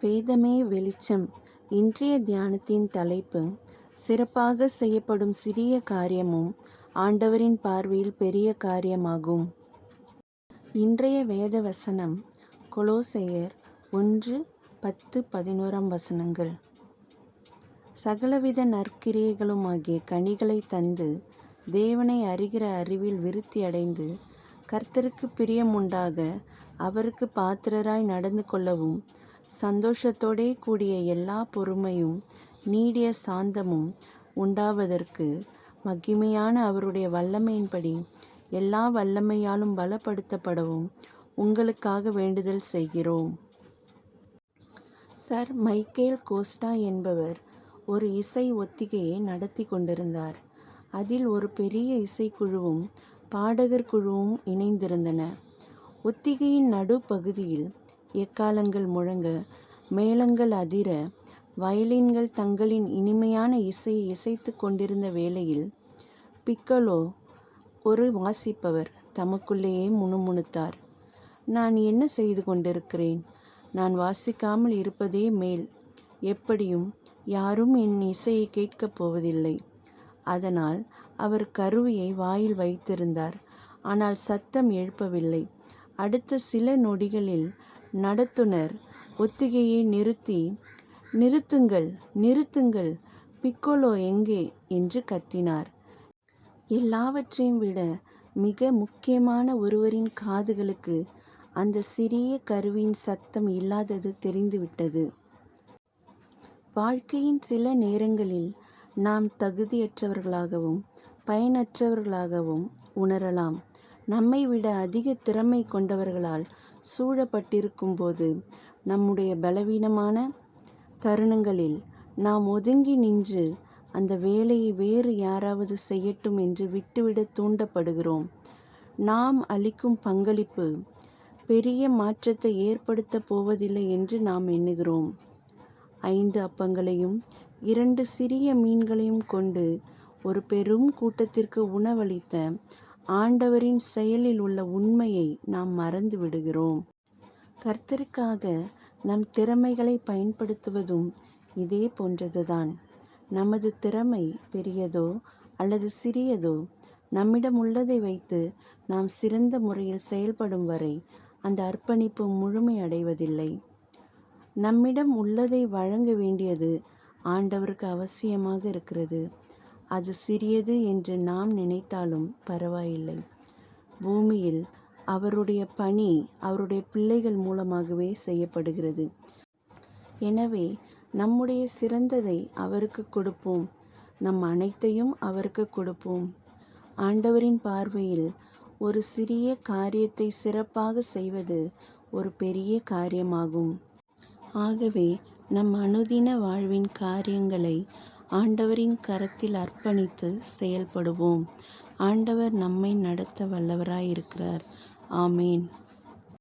வேதமே வெளிச்சம். இன்றைய தியானத்தின் தலைப்பு, சிறப்பாக செய்யப்படும் சிறிய காரியமும் ஆண்டவரின் பார்வையில் பெரிய காரியமாகும். இன்றைய வேத வசனம் கொலோசையர் 1:10-11 சகலவித நற்கிரியைகளுமாகிய கனிகளை தந்து தேவனை அறிகிற அறிவில் விருத்தியடைந்து கர்த்தருக்கு பிரியமுண்டாக அவருக்கு பாத்திரராய் நடந்து கொள்ளவும், சந்தோஷத்தோடே கூடிய எல்லா பொறுமையும் நீடிய சாந்தமும் உண்டாவதற்கு மகிமையான அவருடைய வல்லமையின்படி எல்லா வல்லமையாலும் பலப்படுத்தப்படவும் உங்களுக்காக வேண்டுதல் செய்கிறோம். சர் மைக்கேல் கோஸ்டா என்பவர் ஒரு இசை ஒத்திகையை நடத்தி கொண்டிருந்தார். அதில் ஒரு பெரிய இசைக்குழுவும் பாடகர் குழுவும் இணைந்திருந்தன. ஒத்திகையின் நடுப்பகுதியில் எக்காளங்கள் முழங்க, மேளங்கள் அதிர, வயலின்கள் தங்களின் இனிமையான இசையை இசைத்து கொண்டிருந்த வேளையில் பிக்கலோ, ஒரு வாசிப்பவர், தமக்குள்ளேயே முணுமுணுத்தார். நான் என்ன செய்து கொண்டிருக்கிறேன்? நான் வாசிக்காமல் இருப்பதே மேல். எப்படியும் யாரும் என் இசையை கேட்கப் போவதில்லை. அதனால் அவர் கருவியை வாயில் வைத்திருந்தார். ஆனால் சத்தம் எழுப்பவில்லை. அடுத்த சில நொடிகளில் நடத்துனர் ஒத்திகையை நிறுத்தி, நிறுத்துங்கள், நிறுத்துங்கள், பிக்கோலோ எங்கே என்று கத்தினார். எல்லாவற்றையும் விட மிக முக்கியமான ஒருவரின் காதுகளுக்கு அந்த சிறிய கருவியின் சத்தம் இல்லாதது தெரிந்துவிட்டது. வாழ்க்கையின் சில நேரங்களில் நாம் தகுதியற்றவர்களாகவும் பயனற்றவர்களாகவும் உணரலாம். நம்மை விட அதிக திறமை கொண்டவர்களால் சூழப்பட்டிருக்கும் போது, நம்முடைய பலவீனமான தருணங்களில் நாம் ஒதுங்கி நின்று அந்த வேலையை வேறு யாராவது செய்யட்டும் என்று விட்டுவிட தூண்டப்படுகிறோம். நாம் அளிக்கும் பங்களிப்பு பெரிய மாற்றத்தை ஏற்படுத்தப் போவதில்லை என்று நாம் எண்ணுகிறோம். 5 அப்பங்களையும் 2 சிறிய மீன்களையும் கொண்டு ஒரு பெரும் கூட்டத்திற்கு உணவளித்த ஆண்டவரின் செயலில் உள்ள உண்மையை நாம் மறந்து விடுகிறோம். கர்த்தருக்காக நம் திறமைகளை பயன்படுத்துவதும் இதே போன்றதுதான். நமது திறமை பெரியதோ அல்லது சிறியதோ, நம்மிடம் உள்ளதை வைத்து நாம் சிறந்த முறையில் செயல்படும் வரை அந்த அர்ப்பணிப்பு முழுமையடைவதில்லை. நம்மிடம் உள்ளதை வழங்க வேண்டியது ஆண்டவருக்கு அவசியமாக இருக்கிறது. அது சிறியது என்று நாம் நினைத்தாலும் பரவாயில்லை. பூமியில் அவருடைய பணி அவருடைய பிள்ளைகள் மூலமாகவே செய்யப்படுகிறது. எனவே நம்முடைய சிறந்ததை அவருக்கு கொடுப்போம். நம் அனைத்தையும் அவருக்கு கொடுப்போம். ஆண்டவரின் பார்வையில் ஒரு சிறிய காரியத்தை சிறப்பாக செய்வது ஒரு பெரிய காரியமாகும். ஆகவே நம் அனுதின வாழ்வின் காரியங்களை ஆண்டவரின் கரத்தில் அர்ப்பணித்து செயல்படுவோம். ஆண்டவர் நம்மை நடத்த வல்லவராயிருக்கிறார். ஆமேன்.